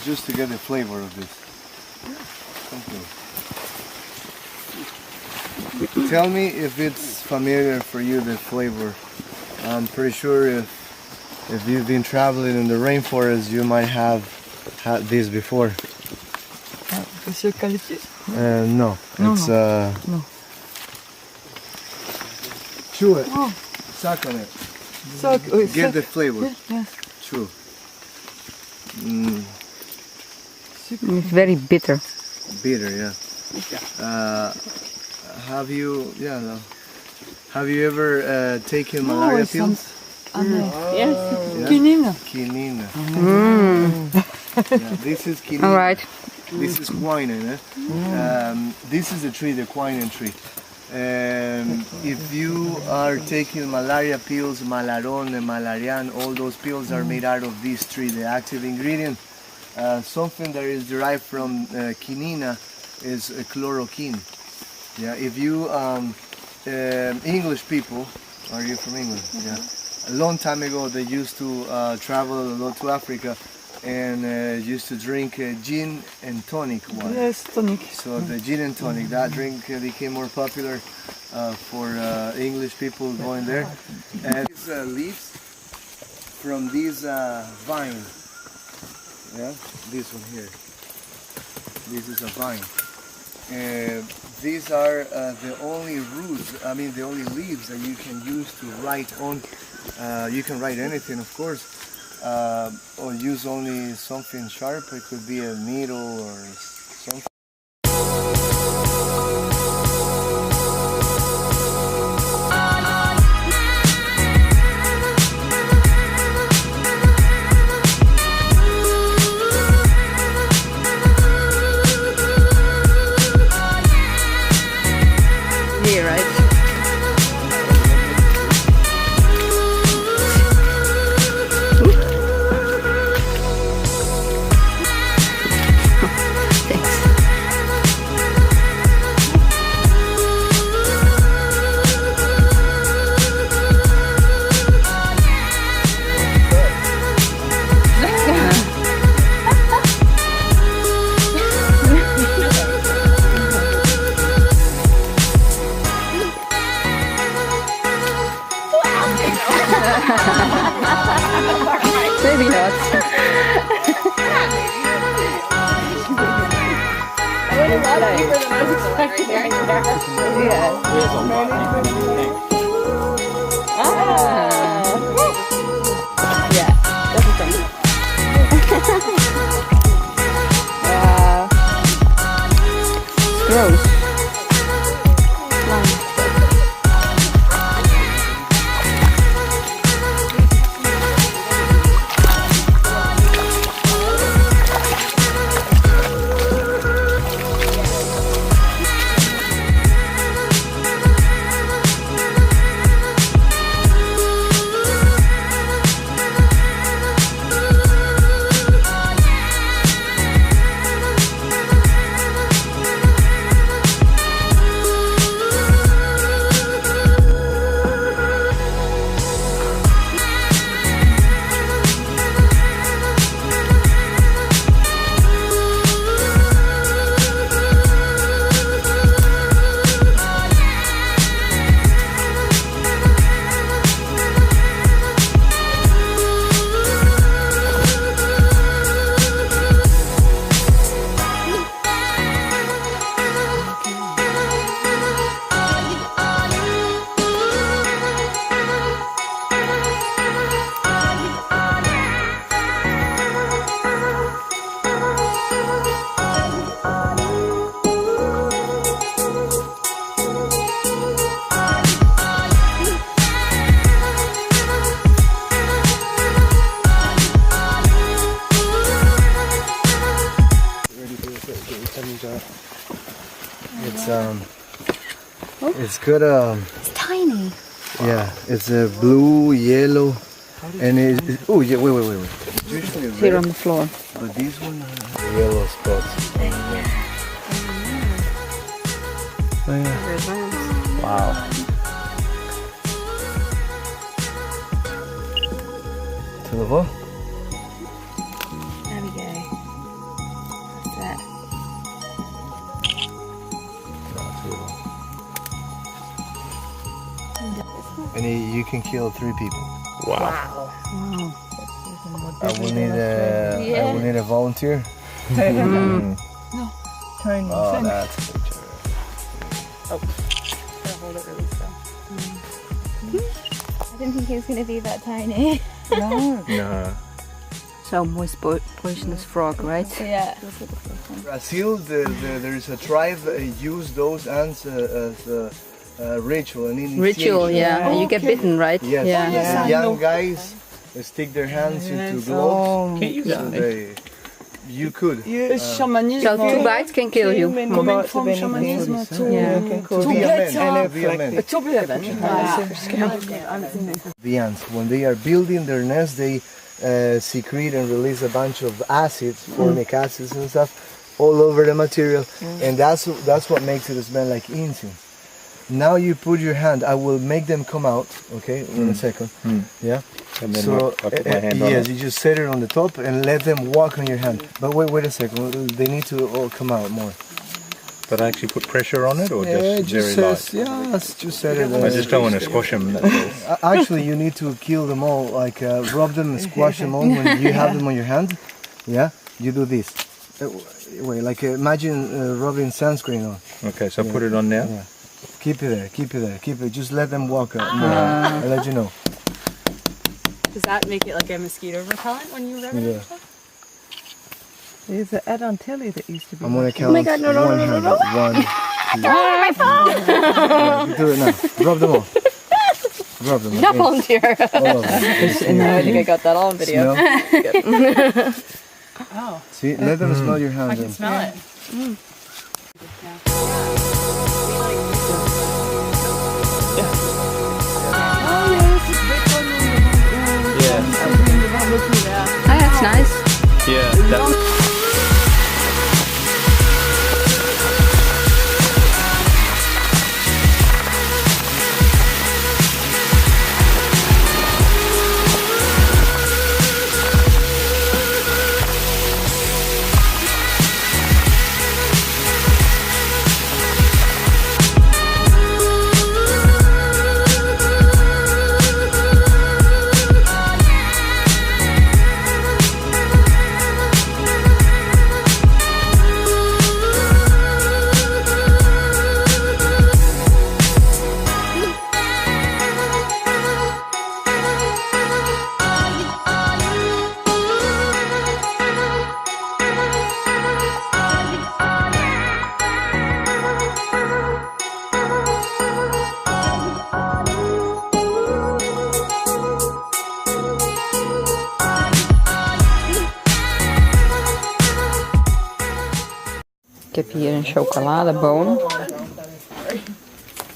just to get the flavor of this. Okay. Tell me if it's familiar for you, the flavor. I'm pretty sure if you've been traveling in the rainforest, you might have had this before. Is eucalyptus? No, it's No. chew it, Oh, suck on it, suck. get the flavor. Yes. Chew. It's very bitter. Bitter, yeah. Have you ever taken malaria pills? Yes. Quinine. Quinine. Yeah, this is quinine. All right. This is quinine. This is the tree, the quinine tree. If you are taking malaria pills, Malaron and Malarian, all those pills are made out of this tree. The active ingredient, something that is derived from quinine, is chloroquine. Yeah. If you English people, are you from England? Yeah. A long time ago, they used to travel a lot to Africa and used to drink gin and tonic water. Yes, tonic. So the gin and tonic, that drink became more popular for English people going there. And these leaves from this vine, yeah, this one here. This is a vine. These are the only roots, the only leaves that you can use to write on. You can write anything, of course, or use only something sharp. It could be a needle or something. Here, right? Maybe not. Yeah, that's the thing. It's gross. It's good. It's tiny. Yeah, it's a blue, yellow, and oh yeah, wait. Usually red, Here on the floor. but this one has yellow spots. Oh yeah. Wow. Tudo bom? There we go. And you can kill 3 people. Wow. I will need a volunteer. Tiny. Oh, that's a picture. Gotta hold it really still. I didn't think he was going to be that tiny. No. No. So poisonous frog, right? Yeah. Brazil, there is a tribe use those ants as a ritual, an initiation. Ritual, yeah. You get bitten, right? Yes. Yeah. yes, I Young guys stick their hands into gloves. Can't you So you could. Shamanism. So 2 bites can kill you. Coming from shamanism to Be a man. The ants, when they are building their nest, they secrete and release a bunch of acids, formic acids and stuff, all over the material, and that's what makes it smell like incense. Now you put your hand. I will make them come out. Okay, in a second. Yeah. And then So I put my hand on yes, it. you just set it on the top and let them walk on your hand. But wait a second. They need to all come out more. But I actually put pressure on it, or just very light? Just set it. I just don't want to squash them. Actually, you need to kill them all. Like rub them and squash them all when you have them on your hand. Yeah, you do this. Wait, like imagine rubbing sunscreen on. Okay, so put it on now. Yeah. Keep it there. Keep it there. Keep it. Just let them walk out. I'll let you know. Does that make it like a mosquito repellent when you rub it? Yeah. There's an ad on telly that used to be. I'm gonna count. Oh my God, no. 100. 1, 2. Oh, my phone! Yeah, do it now. Rub them all. Rub them. Not volunteer. All of them. I think I got that all on video. Smell. Oh, See, let them smell your hand. I can smell it. Oh, that's nice. Yeah. Ik heb hier een chocoladeboon.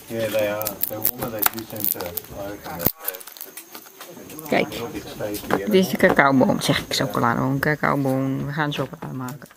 Yeah, they are. The warmer they do seem to open. Kijk, dit is de cacaoboon. Zeg ik chocoladeboon, cacaoboon. We gaan chocolade maken.